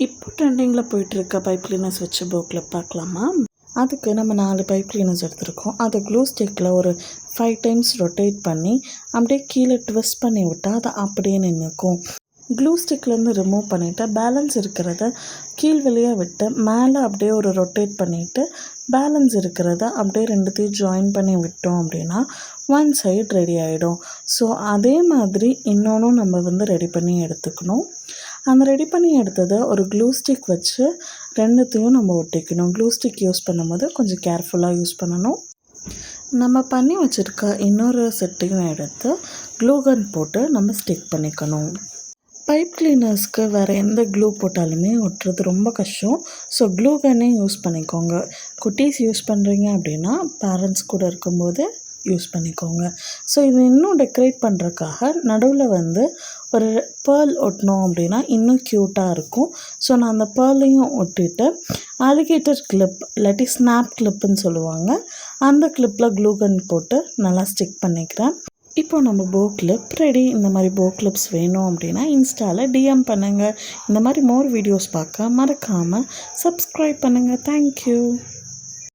இப்போ ட்ரெண்டிங்கில் போயிட்டுருக்க பைப் கிளீனர்ஸ் வச்சு போ கிளிப் பார்க்கலாமா? அதுக்கு நம்ம 4 பைப் கிளீனர்ஸ் எடுத்துருக்கோம். அதை க்ளூ ஸ்டிக்கில் ஒரு 5 டைம்ஸ் ரொட்டேட் பண்ணி அப்படியே கீழே ட்விஸ்ட் பண்ணி விட்டால் அது அப்படியே நின்றுக்கும். க்ளூ ஸ்டிக்லேருந்து ரிமூவ் பண்ணிவிட்டு பேலன்ஸ் இருக்கிறத கீழ் வழியாக விட்டு மேலே அப்படியே ஒரு ரொட்டேட் பண்ணிவிட்டு பேலன்ஸ் இருக்கிறத அப்படியே ரெண்டுத்தையும் ஜாயின் பண்ணி விட்டோம் அப்படின்னா ஒன் சைடு ரெடி ஆகிடும். ஸோ அதே மாதிரி இன்னொன்றும் நம்ம ரெடி பண்ணி எடுத்துக்கணும். அந்த ரெடி பண்ணி எடுத்ததை ஒரு க்ளூ ஸ்டிக் வச்சு ரெண்டுத்தையும் நம்ம ஒட்டிக்கணும். க்ளூ ஸ்டிக் யூஸ் பண்ணும்போது கொஞ்சம் கேர்ஃபுல்லாக யூஸ் பண்ணணும். நம்ம பண்ணி வச்சுருக்க இன்னொரு செட்டையும் எடுத்து க்ளூகன் போட்டு நம்ம ஸ்டிக் பண்ணிக்கணும். பைப் கிளீனர்ஸ்க்கு வேறு எந்த க்ளூ போட்டாலுமே ஒட்டுறது ரொம்ப கஷ்டம். ஸோ க்ளூகன்னே யூஸ் பண்ணிக்கோங்க. குட்டீஸ் யூஸ் பண்ணுறீங்க அப்படின்னா பேரண்ட்ஸ் கூட இருக்கும்போது யூஸ் பண்ணிக்கோங்க. ஸோ இது இன்னும் டெக்கரேட் பண்ணுறதுக்காக நடுவில் ஒரு பேர்ல் ஒட்டினோம் அப்படின்னா இன்னும் க்யூட்டாக இருக்கும். ஸோ நான் அந்த பேர்லையும் ஒட்டிட்டு அலிகேட்டர் கிளிப் இல்லாட்டி ஸ்னாப் கிளிப்புன்னு சொல்லுவாங்க, அந்த கிளிப்பில் க்ளூகன் போட்டு நல்லா ஸ்டிக் பண்ணிக்கிறேன். இப்போ நம்ம போ கிளிப் ரெடி. இந்த மாதிரி போ கிளிப்ஸ் வேணும் அப்படின்னா இன்ஸ்டாவில் டிஎம் பண்ணுங்கள். இந்த மாதிரி மோர் வீடியோஸ் பார்க்க மறக்காமல் சப்ஸ்கிரைப் பண்ணுங்கள். தேங்க்யூ.